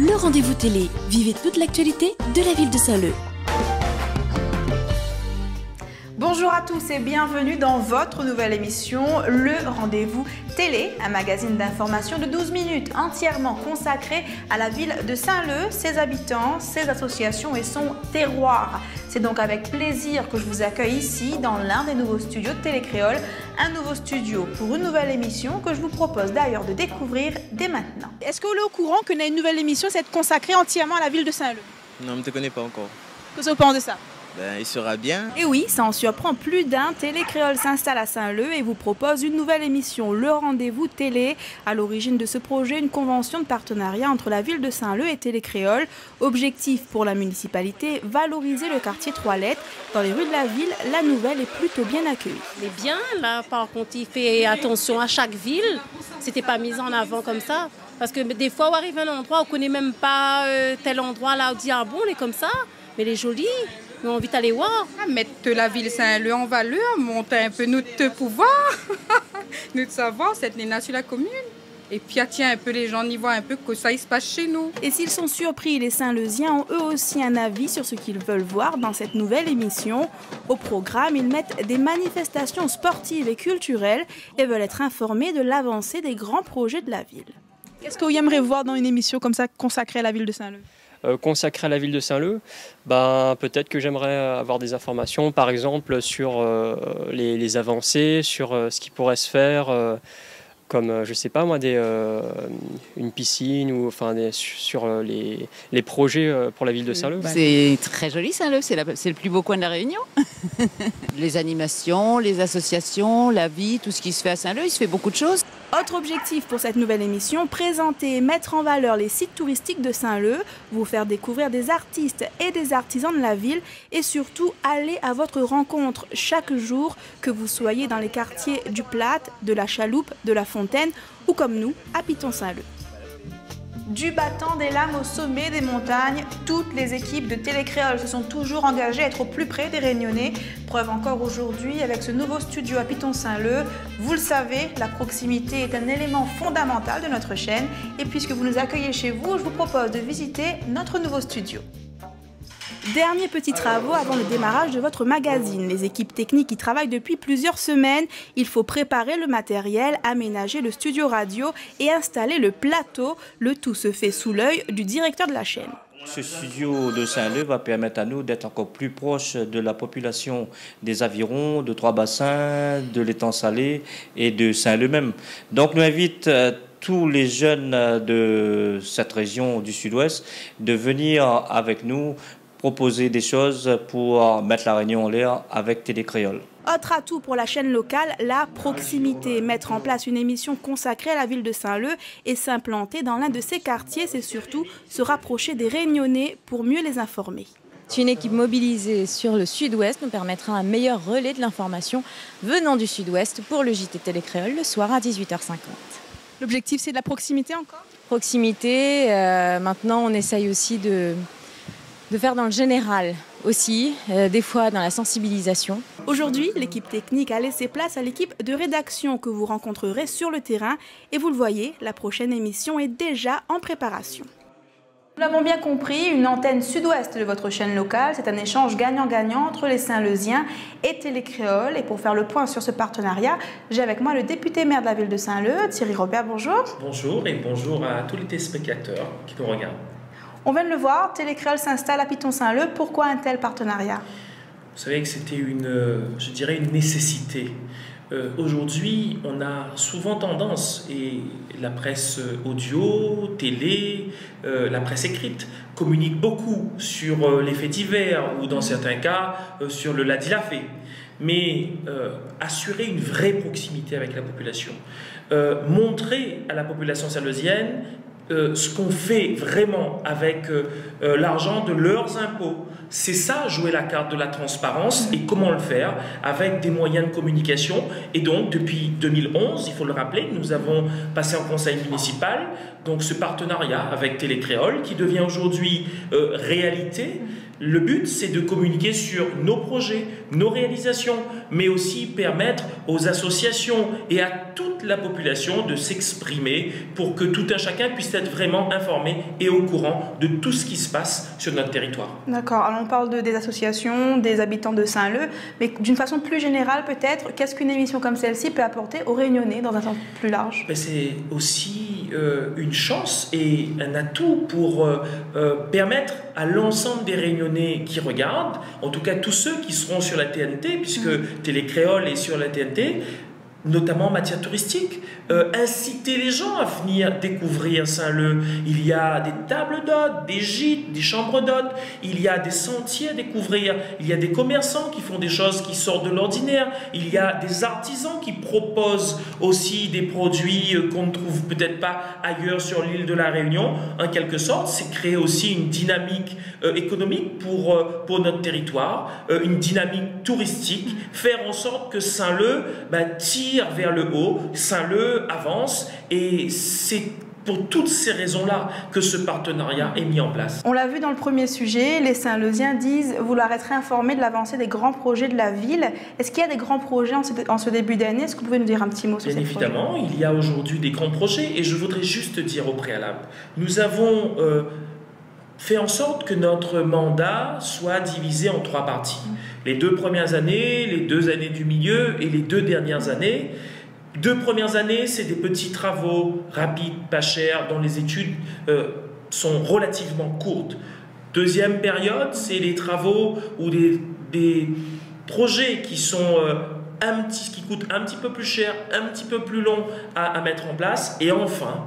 Le rendez-vous télé. Vivez toute l'actualité de la ville de Saint-Leu. Bonjour à tous et bienvenue dans votre nouvelle émission, Le Rendez-vous Télé, un magazine d'information de 12 minutes entièrement consacré à la ville de Saint-Leu, ses habitants, ses associations et son terroir. C'est donc avec plaisir que je vous accueille ici dans l'un des nouveaux studios de Télécréole, un nouveau studio pour une nouvelle émission que je vous propose d'ailleurs de découvrir dès maintenant. Est-ce que vous êtes au courant qu'on a une nouvelle émission consacrée entièrement à la ville de Saint-Leu? Non, je ne te connais pas encore. Qu'est-ce que vous pensez de ça? Il sera bien. Et oui, ça en surprend plus d'un. Télécréole s'installe à Saint-Leu et vous propose une nouvelle émission, Le Rendez-vous Télé. À l'origine de ce projet, une convention de partenariat entre la ville de Saint-Leu et Télécréole. Objectif pour la municipalité, valoriser le quartier Trois Lettres. Dans les rues de la ville, la nouvelle est plutôt bien accueille. Mais bien, là, par contre, il fait attention à chaque ville. C'était pas mis en avant comme ça. Parce que des fois, on arrive à un endroit, on ne connaît même pas tel endroit, là, on dit, ah bon, on est comme ça. Mais elle est jolie. Mais on a envie d'aller voir. Mettre la ville Saint-Leu en valeur, monter un peu notre pouvoir, notre savoir, cette nena sur la commune. Et puis attirer un peu les gens, y voir un peu que ça se passe chez nous. Et s'ils sont surpris, les Saint-Leusiens ont eux aussi un avis sur ce qu'ils veulent voir dans cette nouvelle émission. Au programme, ils mettent des manifestations sportives et culturelles et veulent être informés de l'avancée des grands projets de la ville. Qu'est-ce que vous aimeriez voir dans une émission comme ça consacrée à la ville de Saint-Leu? Consacré à la ville de Saint-Leu, peut-être que j'aimerais avoir des informations, par exemple, sur les avancées, sur ce qui pourrait se faire, comme, je sais pas moi, une piscine, ou sur les projets pour la ville de Saint-Leu. C'est très joli Saint-Leu, c'est le plus beau coin de la Réunion. Les animations, les associations, la vie, tout ce qui se fait à Saint-Leu, il se fait beaucoup de choses. Autre objectif pour cette nouvelle émission, présenter et mettre en valeur les sites touristiques de Saint-Leu, vous faire découvrir des artistes et des artisans de la ville et surtout aller à votre rencontre chaque jour, que vous soyez dans les quartiers du Plat, de la Chaloupe, de la Fontaine ou comme nous à Piton-Saint-Leu. Du battant des lames au sommet des montagnes, toutes les équipes de Télécréole se sont toujours engagées à être au plus près des Réunionnais. Preuve encore aujourd'hui avec ce nouveau studio à Piton-Saint-Leu. Vous le savez, la proximité est un élément fondamental de notre chaîne. Et puisque vous nous accueillez chez vous, je vous propose de visiter notre nouveau studio. Derniers petits travaux avant le démarrage de votre magazine. Les équipes techniques y travaillent depuis plusieurs semaines. Il faut préparer le matériel, aménager le studio radio et installer le plateau. Le tout se fait sous l'œil du directeur de la chaîne. Ce studio de Saint-Leu va permettre à nous d'être encore plus proche de la population des avirons, de Trois-Bassins, de l'étang salé et de Saint-Leu même. Donc nous invite tous les jeunes de cette région du sud-ouest de venir avec nous proposer des choses pour mettre la Réunion en l'air avec Télécréole. Autre atout pour la chaîne locale, la proximité. Mettre en place une émission consacrée à la ville de Saint-Leu et s'implanter dans l'un de ses quartiers, c'est surtout se rapprocher des Réunionnais pour mieux les informer. Une équipe mobilisée sur le sud-ouest nous permettra un meilleur relais de l'information venant du sud-ouest pour le JT Télécréole le soir à 18h50. L'objectif, c'est de la proximité encore? Proximité, maintenant on essaye aussi de faire dans le général aussi, des fois dans la sensibilisation. Aujourd'hui, l'équipe technique a laissé place à l'équipe de rédaction que vous rencontrerez sur le terrain. Et vous le voyez, la prochaine émission est déjà en préparation. Nous l'avons bien compris, une antenne sud-ouest de votre chaîne locale, c'est un échange gagnant-gagnant entre les Saint-Leusiens et Télécréole. Et pour faire le point sur ce partenariat, j'ai avec moi le député maire de la ville de Saint-Leu, Thierry Robert, bonjour. Bonjour et bonjour à tous les téléspectateurs qui nous regardent. On vient de le voir, Télécréole s'installe à Piton-Saint-Leu. Pourquoi un tel partenariat? Vous savez que c'était je dirais une nécessité. Aujourd'hui, on a souvent tendance, et la presse audio, télé, la presse écrite, communique beaucoup sur les faits divers ou dans certains cas sur le l'a-dit-l'a-fait. Mais assurer une vraie proximité avec la population, montrer à la population saint-leusienne ce qu'on fait vraiment avec l'argent de leurs impôts. C'est ça, jouer la carte de la transparence. Et comment le faire? Avec des moyens de communication. Et donc, depuis 2011, il faut le rappeler, nous avons passé en conseil municipal donc ce partenariat avec Télécréole qui devient aujourd'hui réalité. Le but, c'est de communiquer sur nos projets, nos réalisations, mais aussi permettre aux associations et à toute la population de s'exprimer pour que tout un chacun puisse être vraiment informé et au courant de tout ce qui se passe sur notre territoire. D'accord, alors on parle des associations, des habitants de Saint-Leu, mais d'une façon plus générale peut-être, qu'est-ce qu'une émission comme celle-ci peut apporter aux Réunionnais dans un sens plus large? C'est aussi une chance et un atout pour permettre à l'ensemble des Réunionnais qui regardent, en tout cas tous ceux qui seront sur la TNT, puisque Télé Créole est sur la TNT, notamment en matière touristique, inciter les gens à venir découvrir Saint-Leu. Il y a des tables d'hôtes, des gîtes, des chambres d'hôtes, il y a des sentiers à découvrir, il y a des commerçants qui font des choses qui sortent de l'ordinaire, il y a des artisans qui proposent aussi des produits qu'on ne trouve peut-être pas ailleurs sur l'île de la Réunion. En quelque sorte, c'est créer aussi une dynamique économique pour notre territoire, une dynamique touristique, faire en sorte que Saint-Leu tire vers le haut, Saint-Leu avance, et c'est pour toutes ces raisons-là que ce partenariat est mis en place. On l'a vu dans le premier sujet, les Saint-Leusiens disent vouloir être informés de l'avancée des grands projets de la ville. Est-ce qu'il y a des grands projets en ce début d'année? Est-ce que vous pouvez nous dire un petit mot sur ces projets? Bien évidemment, il y a aujourd'hui des grands projets, et je voudrais juste dire au préalable, nous avons fait en sorte que notre mandat soit divisé en 3 parties. Les 2 premières années, les 2 années du milieu et les 2 dernières années. 2 premières années, c'est des petits travaux rapides, pas chers, dont les études sont relativement courtes. Deuxième période, c'est les travaux ou des projets qui sont qui coûtent un petit peu plus cher, un petit peu plus long à mettre en place. Et enfin,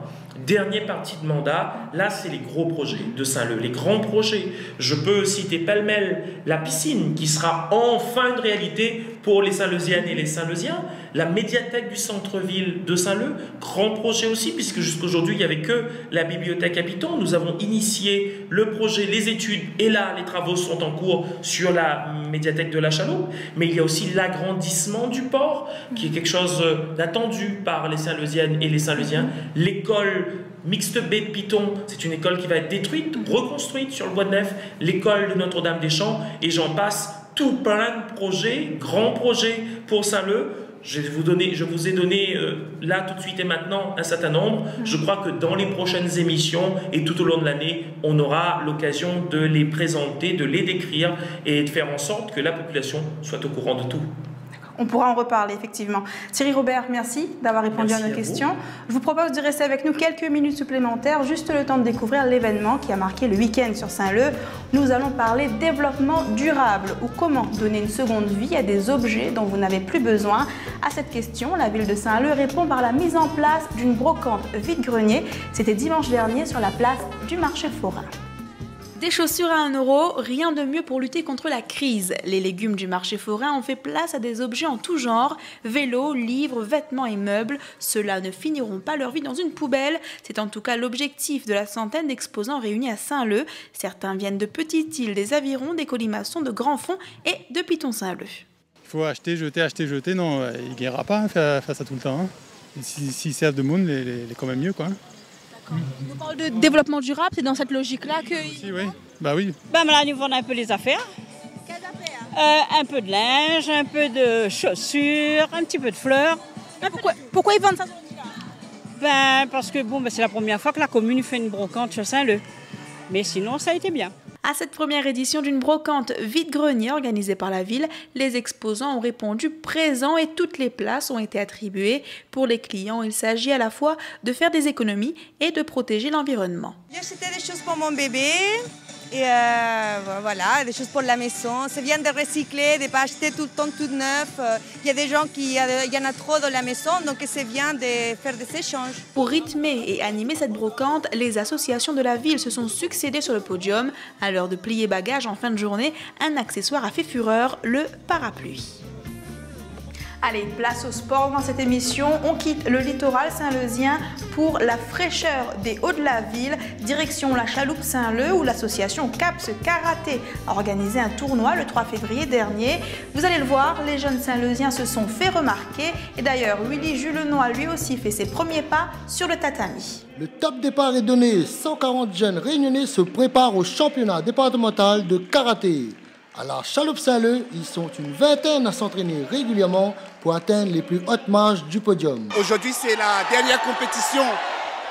dernière partie de mandat, là c'est les gros projets de Saint-Leu, les grands projets. Je peux citer pêle-mêle la piscine qui sera enfin une réalité pour les Saint-Leusiennes et les Saint-Leusiens, la médiathèque du centre-ville de Saint-Leu, grand projet aussi, puisque jusqu'aujourd'hui il n'y avait que la bibliothèque Habitant. Nous avons initié le projet, les études, et là les travaux sont en cours sur la médiathèque de la Chaloupe, mais il y a aussi l'agrandissement du port, qui est quelque chose d'attendu par les Saint-Leusiennes et les Saint-Leusiens. L'école Mixte B de Piton, c'est une école qui va être détruite, reconstruite sur le Bois de Nef, l'école de Notre-Dame-des-Champs, et j'en passe, tout plein de projets, grands projets pour Saint-Leu. Je vous ai donné là tout de suite et maintenant un certain nombre. Je crois que dans les prochaines émissions et tout au long de l'année, on aura l'occasion de les présenter, de les décrire et de faire en sorte que la population soit au courant de tout. On pourra en reparler, effectivement. Thierry Robert, merci d'avoir répondu à nos questions. Je vous propose de rester avec nous quelques minutes supplémentaires, juste le temps de découvrir l'événement qui a marqué le week-end sur Saint-Leu. Nous allons parler développement durable, ou comment donner une seconde vie à des objets dont vous n'avez plus besoin. À cette question, la ville de Saint-Leu répond par la mise en place d'une brocante vide-grenier. C'était dimanche dernier sur la place du marché forain. Des chaussures à 1 €, rien de mieux pour lutter contre la crise. Les légumes du marché forain ont fait place à des objets en tout genre, vélos, livres, vêtements et meubles. Ceux-là ne finiront pas leur vie dans une poubelle. C'est en tout cas l'objectif de la centaine d'exposants réunis à Saint-Leu. Certains viennent de Petite-Île, des Avirons, des Colimaçons, de Grandfond et de Piton-Saint-Leu. Il faut acheter, jeter, non, il ne gagnera pas face à tout le temps. Hein. S'ils servent de monde, les quand même mieux, quoi. On parle de développement durable, c'est dans cette logique-là que... Oui, bah oui. Là, nous vendons un peu les affaires. Quelles affaires? Un peu de linge, un peu de chaussures, un petit peu de fleurs. Pourquoi ils vendent ça aujourd'hui-là? Parce que c'est la première fois que la commune fait une brocante sur Saint-Leu. Mais sinon, ça a été bien. À cette première édition d'une brocante vide-grenier organisée par la ville, les exposants ont répondu présents et toutes les places ont été attribuées. Pour les clients, il s'agit à la fois de faire des économies et de protéger l'environnement. J'ai acheté des choses pour mon bébé et voilà, des choses pour la maison. C'est bien de recycler, de ne pas acheter tout le temps tout neuf. Il y a des gens il y en a trop dans la maison, donc c'est bien de faire des échanges. Pour rythmer et animer cette brocante, les associations de la ville se sont succédées sur le podium. À l'heure de plier bagages en fin de journée, un accessoire a fait fureur, le parapluie. Allez, place au sport dans cette émission. On quitte le littoral saint-leusien pour la fraîcheur des hauts de la ville. Direction la Chaloupe Saint-Leu où l'association CAPS Karaté a organisé un tournoi le 3 février dernier. Vous allez le voir, les jeunes saint-leusiens se sont fait remarquer. Et d'ailleurs, Willy Julenois lui aussi fait ses premiers pas sur le tatami. Le top départ est donné. 140 jeunes réunionnais se préparent au championnat départemental de karaté. À la Chaloupe Saint-Leu, ils sont une vingtaine à s'entraîner régulièrement pour atteindre les plus hautes marches du podium. Aujourd'hui, c'est la dernière compétition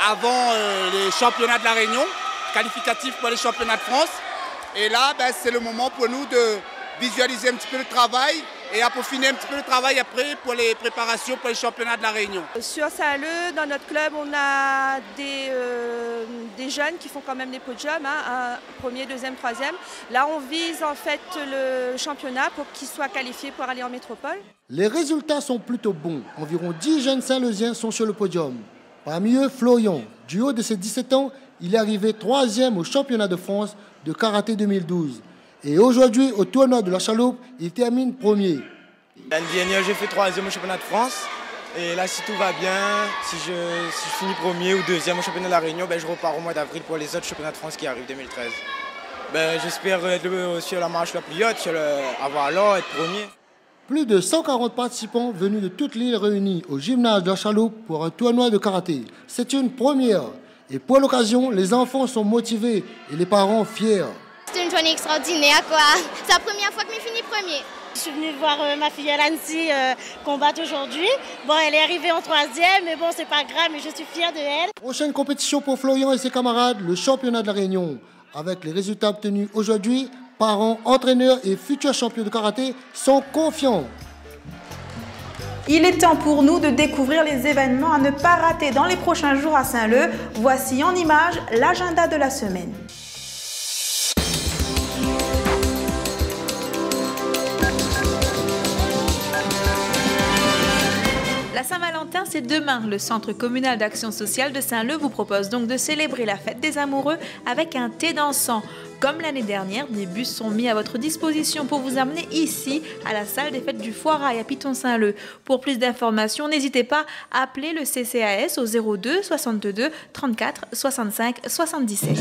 avant les championnats de la Réunion, qualificatifs pour les championnats de France. Et là, c'est le moment pour nous de visualiser un petit peu le travail et à peaufiner un petit peu le travail après pour les préparations pour les championnats de la Réunion. Sur Saint-Leu, dans notre club, on a des jeunes qui font quand même des podiums, un premier, deuxième, troisième. Là, on vise en fait le championnat pour qu'ils soient qualifiés pour aller en métropole. Les résultats sont plutôt bons. Environ 10 jeunes Saint-Leusiens sont sur le podium. Parmi eux, Florian. Du haut de ses 17 ans, il est arrivé 3e au championnat de France de karaté 2012. Et aujourd'hui, au tournoi de la Chaloupe, il termine premier. L'année dernière, j'ai fait 3e au championnat de France. Et là, si tout va bien, si je finis premier ou 2e au championnat de la Réunion, je repars au mois d'avril pour les autres championnats de France qui arrivent 2013. J'espère être sur la marche la plus haute, avoir l'or, être premier. Plus de 140 participants venus de toute l'île réunis au gymnase de la Chaloupe pour un tournoi de karaté. C'est une première. Et pour l'occasion, les enfants sont motivés et les parents fiers. C'est une journée extraordinaire, quoi. C'est la première fois que je finis premier. Je suis venue voir ma fille Nancy combattre aujourd'hui. Bon, elle est arrivée en 3e, mais bon, c'est pas grave, mais je suis fière de elle. Prochaine compétition pour Florian et ses camarades, le championnat de la Réunion. Avec les résultats obtenus aujourd'hui, parents, entraîneurs et futurs champions de karaté sont confiants. Il est temps pour nous de découvrir les événements à ne pas rater dans les prochains jours à Saint-Leu. Voici en images l'agenda de la semaine. La Saint-Valentin, c'est demain. Le Centre communal d'action sociale de Saint-Leu vous propose donc de célébrer la fête des amoureux avec un thé dansant. Comme l'année dernière, des bus sont mis à votre disposition pour vous amener ici, à la salle des fêtes du Foirail à Piton-Saint-Leu. Pour plus d'informations, n'hésitez pas à appeler le CCAS au 02 62 34 65 77.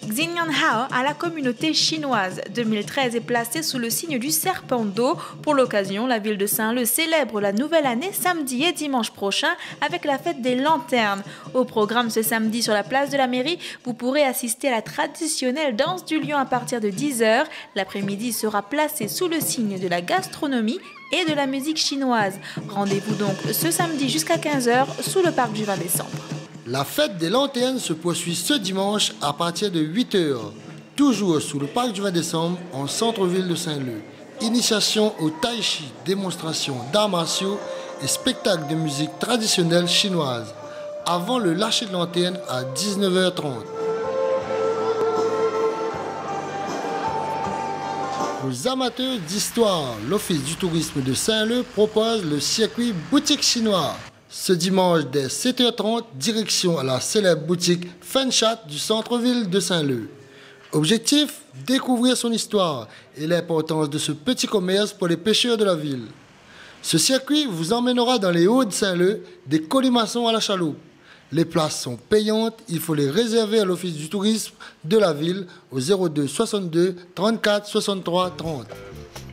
Xinyan Hao à la communauté chinoise. 2013 est placé sous le signe du serpent d'eau. Pour l'occasion, la ville de Saint-Leu célèbre la nouvelle année samedi et dimanche prochain avec la fête des lanternes. Au programme ce samedi sur la place de la mairie, vous pourrez assister à la traditionnelle danse du lion à partir de 10h. L'après-midi sera placé sous le signe de la gastronomie et de la musique chinoise. Rendez-vous donc ce samedi jusqu'à 15h sous le parc du 20 décembre. La fête des lanternes se poursuit ce dimanche à partir de 8h, toujours sous le parc du 20 décembre en centre-ville de Saint-Leu. Initiation au tai chi, démonstration d'arts martiaux et spectacle de musique traditionnelle chinoise, avant le lâcher de lanterne à 19h30. Aux amateurs d'histoire, l'Office du tourisme de Saint-Leu propose le circuit boutique chinois. Ce dimanche dès 7h30, direction à la célèbre boutique Fenchat du centre-ville de Saint-Leu. Objectif, découvrir son histoire et l'importance de ce petit commerce pour les pêcheurs de la ville. Ce circuit vous emmènera dans les Hauts de Saint-Leu, des colimaçons à la chaloupe. Les places sont payantes, il faut les réserver à l'Office du tourisme de la ville au 02 62 34 63 30.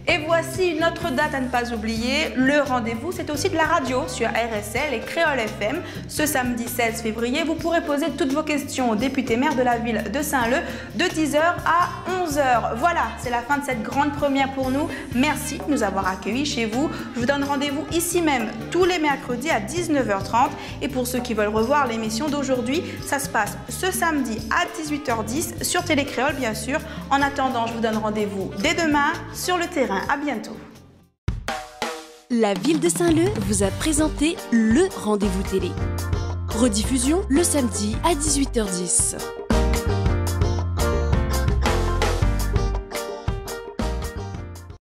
Et voici une autre date à ne pas oublier. Le rendez-vous, c'est aussi de la radio sur RSL et Créole FM. Ce samedi 16 février, vous pourrez poser toutes vos questions au député maire de la ville de Saint-Leu de 10h à 11h. Voilà, c'est la fin de cette grande première pour nous. Merci de nous avoir accueillis chez vous. Je vous donne rendez-vous ici même tous les mercredis à 19h30. Et pour ceux qui veulent revoir l'émission d'aujourd'hui, ça se passe ce samedi à 18h10 sur Télé Créole, bien sûr. En attendant, je vous donne rendez-vous dès demain sur le terrain. À bientôt. La ville de Saint-Leu vous a présenté le rendez-vous télé. Rediffusion le samedi à 18h10.